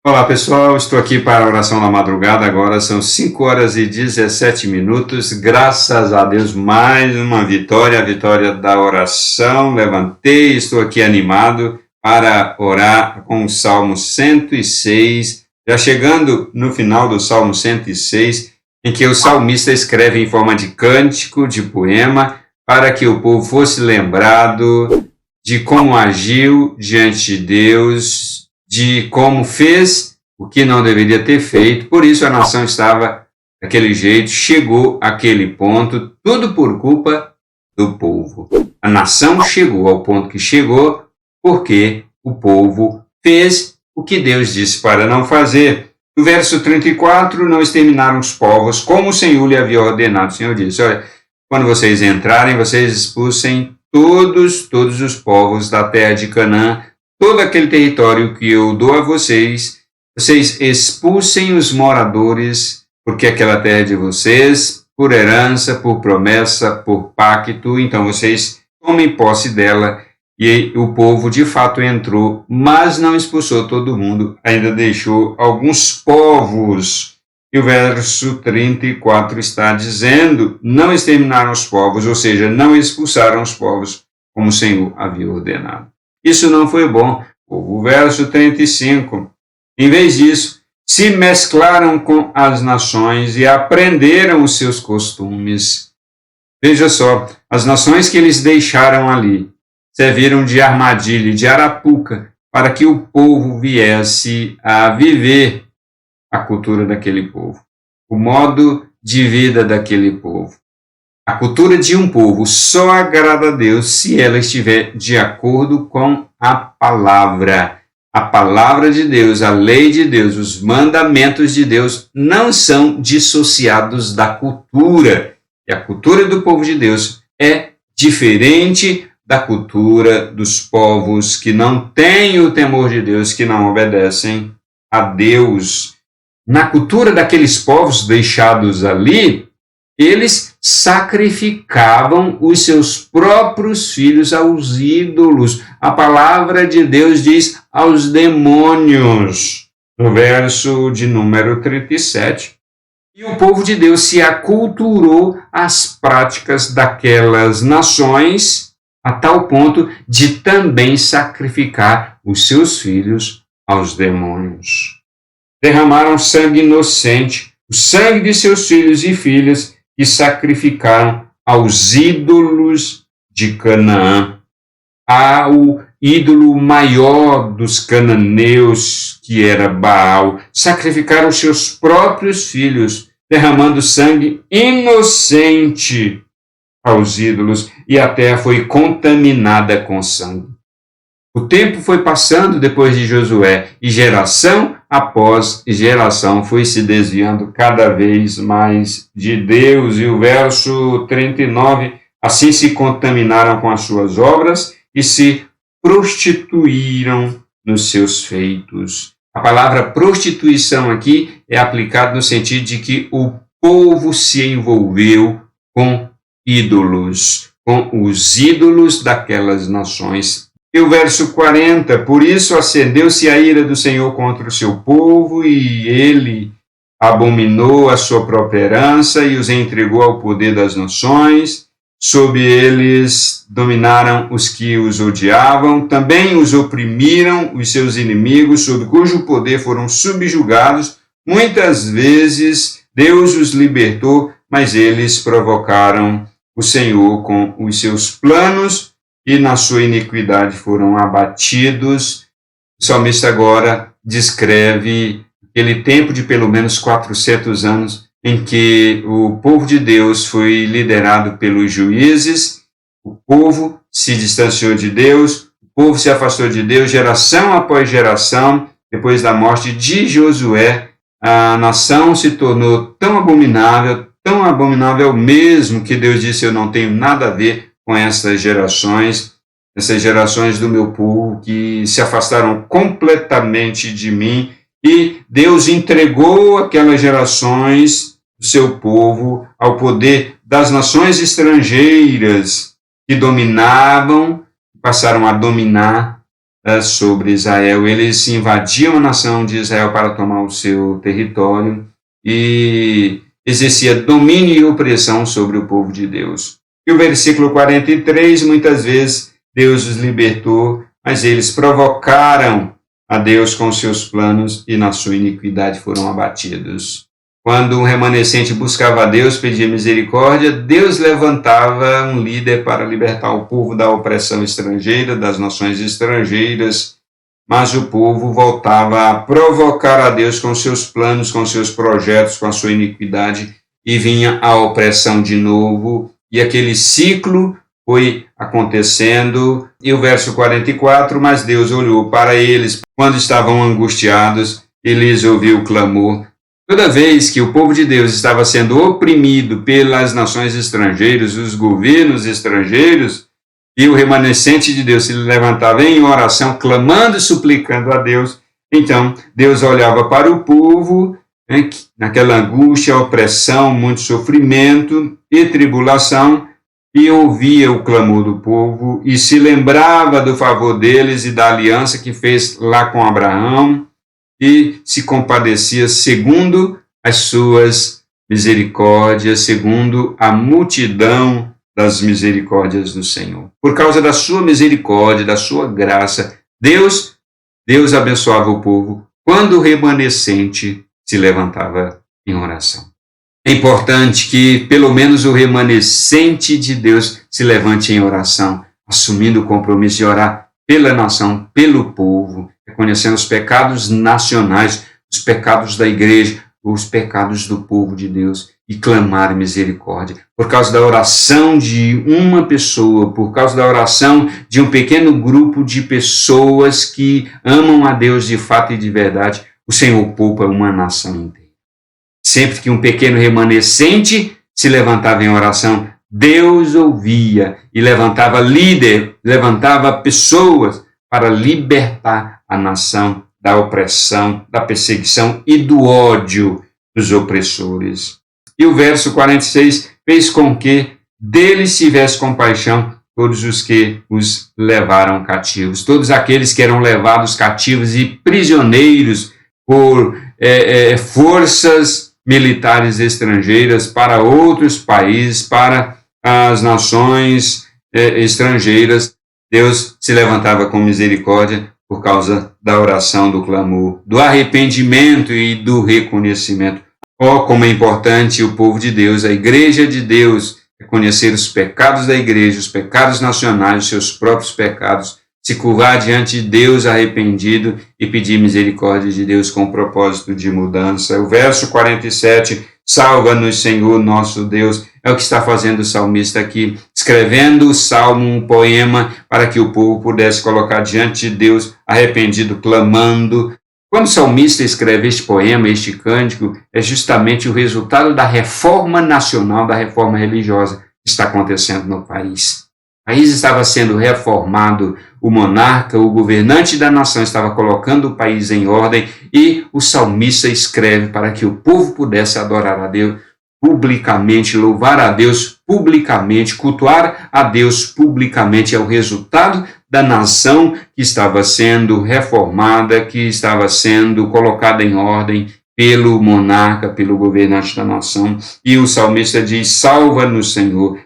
Olá pessoal, estou aqui para a oração da madrugada, agora são 5 horas e 17 minutos, graças a Deus mais uma vitória, a vitória da oração, levantei, estou aqui animado para orar com o Salmo 106, já chegando no final do Salmo 106, em que o salmista escreve em forma de cântico, de poema, para que o povo fosse lembrado de como agiu diante de Deus, de como fez o que não deveria ter feito, por isso a nação estava daquele jeito, chegou àquele ponto, tudo por culpa do povo. A nação chegou ao ponto que chegou porque o povo fez o que Deus disse para não fazer. No verso 34, não exterminaram os povos como o Senhor lhe havia ordenado. O Senhor disse, olha, quando vocês entrarem, vocês expulsem todos os povos da terra de Canaã, todo aquele território que eu dou a vocês, vocês expulsem os moradores, porque aquela terra é de vocês, por herança, por promessa, por pacto, então vocês tomem posse dela. E o povo de fato entrou, mas não expulsou todo mundo, ainda deixou alguns povos. E o verso 34 está dizendo, não exterminaram os povos, ou seja, não expulsaram os povos, como o Senhor havia ordenado. Isso não foi bom. O verso 35. Em vez disso, se mesclaram com as nações e aprenderam os seus costumes. Veja só, as nações que eles deixaram ali serviram de armadilha, de arapuca, para que o povo viesse a viver a cultura daquele povo, o modo de vida daquele povo. A cultura de um povo só agrada a Deus se ela estiver de acordo com a palavra. A palavra de Deus, a lei de Deus, os mandamentos de Deus não são dissociados da cultura. E a cultura do povo de Deus é diferente da cultura dos povos que não têm o temor de Deus, que não obedecem a Deus. Na cultura daqueles povos deixados ali, eles sacrificavam os seus próprios filhos aos ídolos. A palavra de Deus diz aos demônios, no verso de número 37. E o povo de Deus se aculturou às práticas daquelas nações, a tal ponto de também sacrificar os seus filhos aos demônios. Derramaram sangue inocente, o sangue de seus filhos e filhas, e sacrificaram aos ídolos de Canaã, ao ídolo maior dos cananeus, que era Baal. Sacrificaram seus próprios filhos, derramando sangue inocente aos ídolos, e a terra foi contaminada com sangue. O tempo foi passando depois de Josué, e geração após geração foi se desviando cada vez mais de Deus. E o verso 39, assim se contaminaram com as suas obras e se prostituíram nos seus feitos. A palavra prostituição aqui é aplicada no sentido de que o povo se envolveu com ídolos, com os ídolos daquelas nações. E o verso 40, por isso acendeu-se a ira do Senhor contra o seu povo, e ele abominou a sua própria herança e os entregou ao poder das nações. Sob eles dominaram os que os odiavam, também os oprimiram os seus inimigos, sob cujo poder foram subjugados. Muitas vezes Deus os libertou, mas eles provocaram o Senhor com os seus planos, e na sua iniquidade foram abatidos. O salmista agora descreve aquele tempo de pelo menos 400 anos em que o povo de Deus foi liderado pelos juízes, o povo se distanciou de Deus, o povo se afastou de Deus, geração após geração. Depois da morte de Josué, a nação se tornou tão abominável mesmo, que Deus disse, eu não tenho nada a ver com essas gerações do meu povo que se afastaram completamente de mim, e Deus entregou aquelas gerações do seu povo ao poder das nações estrangeiras que dominavam, passaram a dominar sobre Israel. Eles invadiam a nação de Israel para tomar o seu território e exercia domínio e opressão sobre o povo de Deus. E o versículo 43, muitas vezes Deus os libertou, mas eles provocaram a Deus com seus planos e na sua iniquidade foram abatidos. Quando um remanescente buscava a Deus, pedia misericórdia, Deus levantava um líder para libertar o povo da opressão estrangeira, das nações estrangeiras, mas o povo voltava a provocar a Deus com seus planos, com seus projetos, com a sua iniquidade, e vinha a opressão de novo, e aquele ciclo foi acontecendo. E o verso 44, mas Deus olhou para eles quando estavam angustiados e lhes ouviu o clamor. Toda vez que o povo de Deus estava sendo oprimido pelas nações estrangeiras, os governos estrangeiros, e o remanescente de Deus se levantava em oração, clamando e suplicando a Deus, então Deus olhava para o povo, naquela angústia, opressão, muito sofrimento e tribulação, e ouvia o clamor do povo, e se lembrava do favor deles e da aliança que fez lá com Abraão, e se compadecia segundo as suas misericórdias, segundo a multidão das misericórdias do Senhor. Por causa da sua misericórdia, da sua graça, Deus abençoava o povo quando o remanescente se levantava em oração. É importante que pelo menos o remanescente de Deus se levante em oração, assumindo o compromisso de orar pela nação, pelo povo, reconhecendo os pecados nacionais, os pecados da igreja, os pecados do povo de Deus e clamar misericórdia. Por causa da oração de uma pessoa, por causa da oração de um pequeno grupo de pessoas que amam a Deus de fato e de verdade, o Senhor poupa uma nação inteira. Sempre que um pequeno remanescente se levantava em oração, Deus ouvia e levantava líder, levantava pessoas para libertar a nação da opressão, da perseguição e do ódio dos opressores. E o verso 46 fez com que deles tivesse compaixão todos os que os levaram cativos, todos aqueles que eram levados cativos e prisioneiros por forças militares estrangeiras para outros países, para as nações estrangeiras. Deus se levantava com misericórdia por causa da oração, do clamor, do arrependimento e do reconhecimento. Oh, como é importante o povo de Deus, a igreja de Deus, reconhecer os pecados da igreja, os pecados nacionais, os seus próprios pecados, se curvar diante de Deus arrependido e pedir misericórdia de Deus com propósito de mudança. O verso 47, salva-nos, Senhor, nosso Deus, é o que está fazendo o salmista aqui, escrevendo o salmo, um poema, para que o povo pudesse colocar diante de Deus arrependido, clamando. Quando o salmista escreve este poema, este cântico, é justamente o resultado da reforma nacional, da reforma religiosa que está acontecendo no país. O país estava sendo reformado, o monarca, o governante da nação estava colocando o país em ordem e o salmista escreve para que o povo pudesse adorar a Deus publicamente, louvar a Deus publicamente, cultuar a Deus publicamente. É o resultado da nação que estava sendo reformada, que estava sendo colocada em ordem pelo monarca, pelo governante da nação. E o salmista diz, salva-nos, Senhor,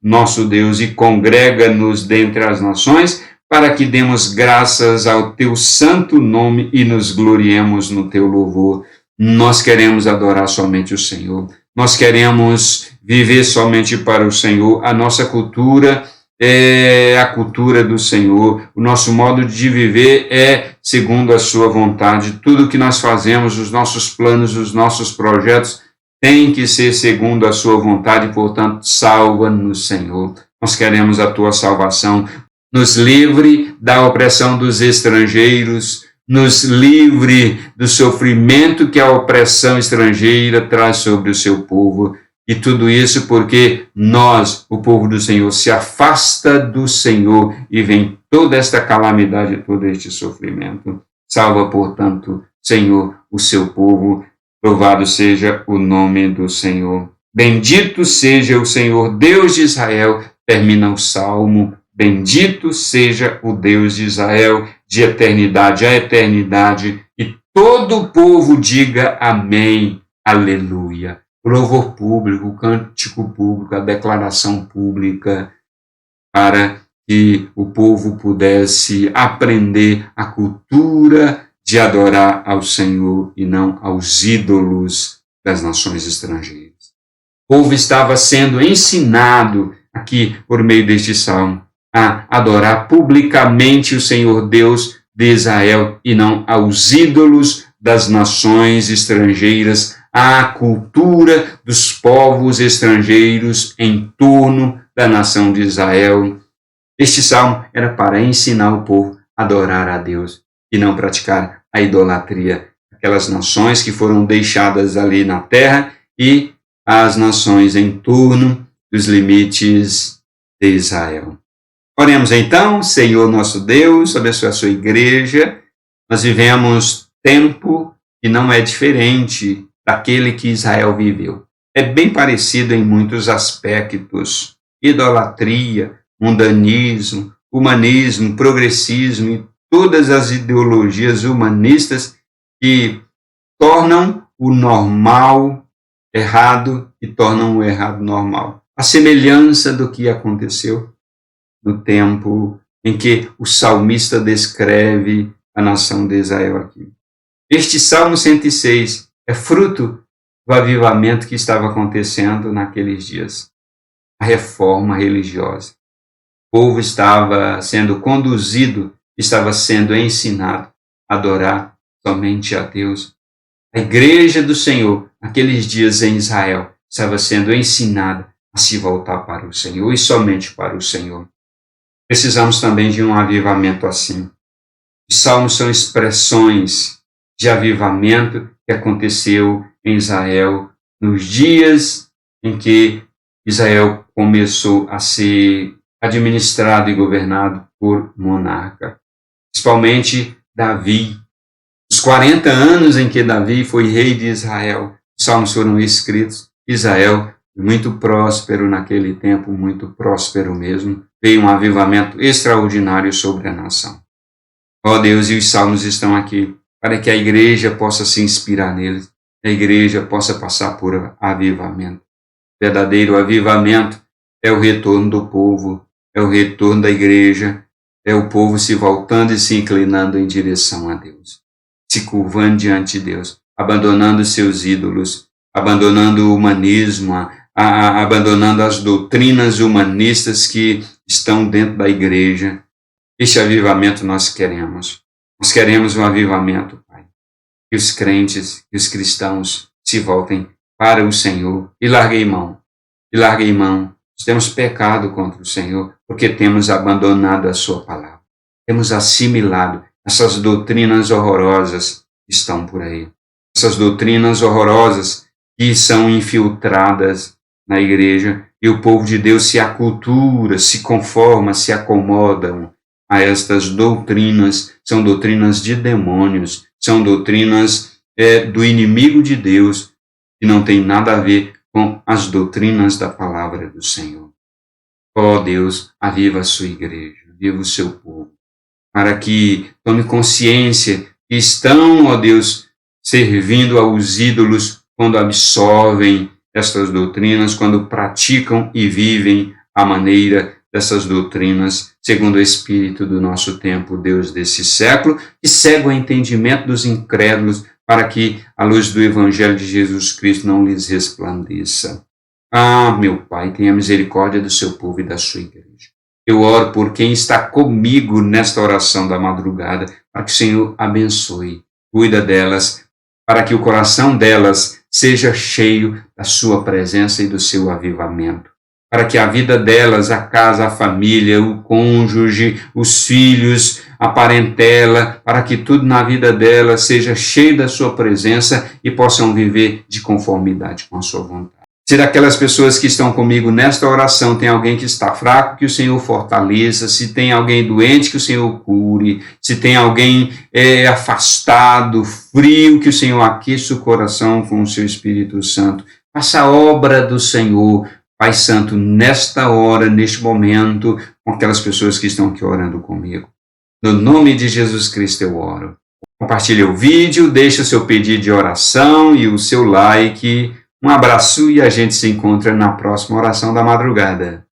nosso Deus, e congrega-nos dentre as nações, para que demos graças ao teu santo nome e nos gloriemos no teu louvor. Nós queremos adorar somente o Senhor. Nós queremos viver somente para o Senhor. A nossa cultura é a cultura do Senhor. O nosso modo de viver é segundo a sua vontade. Tudo que nós fazemos, os nossos planos, os nossos projetos, tem que ser segundo a sua vontade. Portanto, salva-nos, Senhor. Nós queremos a tua salvação. Nos livre da opressão dos estrangeiros, nos livre do sofrimento que a opressão estrangeira traz sobre o seu povo. E tudo isso porque nós, o povo do Senhor, se afasta do Senhor e vem toda esta calamidade, todo este sofrimento. Salva, portanto, Senhor, o seu povo. Louvado seja o nome do Senhor. Bendito seja o Senhor, Deus de Israel. Termina o Salmo Bendito seja o Deus de Israel, de eternidade a eternidade, e todo o povo diga amém, aleluia. O louvor público, o cântico público, a declaração pública, para que o povo pudesse aprender a cultura de adorar ao Senhor e não aos ídolos das nações estrangeiras. O povo estava sendo ensinado aqui por meio deste salmo a adorar publicamente o Senhor Deus de Israel e não aos ídolos das nações estrangeiras, à cultura dos povos estrangeiros em torno da nação de Israel. Este salmo era para ensinar o povo a adorar a Deus e não praticar a idolatria. Aquelas nações que foram deixadas ali na terra e as nações em torno dos limites de Israel. Oremos então, Senhor nosso Deus, abençoe a sua igreja. Nós vivemos tempo que não é diferente daquele que Israel viveu. É bem parecido em muitos aspectos. Idolatria, mundanismo, humanismo, progressismo e todas as ideologias humanistas que tornam o normal errado e tornam o errado normal. A semelhança do que aconteceu no tempo em que o salmista descreve a nação de Israel aqui. Este Salmo 106 é fruto do avivamento que estava acontecendo naqueles dias. A reforma religiosa. O povo estava sendo conduzido, estava sendo ensinado a adorar somente a Deus. A igreja do Senhor, naqueles dias em Israel, estava sendo ensinada a se voltar para o Senhor e somente para o Senhor. Precisamos também de um avivamento assim. Os salmos são expressões de avivamento que aconteceu em Israel nos dias em que Israel começou a ser administrado e governado por monarca. Principalmente Davi. Os 40 anos em que Davi foi rei de Israel, os salmos foram escritos. Israel, muito próspero naquele tempo, muito próspero mesmo. Veio um avivamento extraordinário sobre a nação. Ó Deus, e os salmos estão aqui para que a igreja possa se inspirar neles, a igreja possa passar por avivamento. Verdadeiro avivamento é o retorno do povo, é o retorno da igreja, é o povo se voltando e se inclinando em direção a Deus, se curvando diante de Deus, abandonando seus ídolos, abandonando o humanismo, abandonando as doutrinas humanistas que estão dentro da igreja. Este avivamento nós queremos. Nós queremos um avivamento, Pai. Que os crentes, que os cristãos se voltem para o Senhor e larguem mão. E larguem mão. Nós temos pecado contra o Senhor porque temos abandonado a sua palavra. Temos assimilado essas doutrinas horrorosas que estão por aí. Essas doutrinas horrorosas que são infiltradas na igreja e o povo de Deus se acultura, se conforma, se acomodam a estas doutrinas. São doutrinas de demônios, são doutrinas do inimigo de Deus que não tem nada a ver com as doutrinas da palavra do Senhor. Ó Deus, aviva a sua igreja, aviva o seu povo, para que tome consciência que estão, ó Deus, servindo aos ídolos quando absorvem estas doutrinas, quando praticam e vivem a maneira dessas doutrinas, segundo o Espírito do nosso tempo, Deus desse século, que cega o entendimento dos incrédulos, para que a luz do Evangelho de Jesus Cristo não lhes resplandeça. Ah, meu Pai, tenha misericórdia do seu povo e da sua igreja. Eu oro por quem está comigo nesta oração da madrugada, para que o Senhor abençoe, cuida delas, para que o coração delas seja cheio da sua presença e do seu avivamento. Para que a vida delas, a casa, a família, o cônjuge, os filhos, a parentela, para que tudo na vida delas seja cheio da sua presença e possam viver de conformidade com a sua vontade. Se daquelas pessoas que estão comigo nesta oração tem alguém que está fraco, que o Senhor fortaleça. Se tem alguém doente, que o Senhor cure. Se tem alguém afastado, frio, que o Senhor aqueça o coração com o seu Espírito Santo. Faça a obra do Senhor, Pai Santo, nesta hora, neste momento, com aquelas pessoas que estão aqui orando comigo. No nome de Jesus Cristo eu oro. Compartilhe o vídeo, deixe o seu pedido de oração e o seu like. Um abraço e a gente se encontra na próxima oração da madrugada.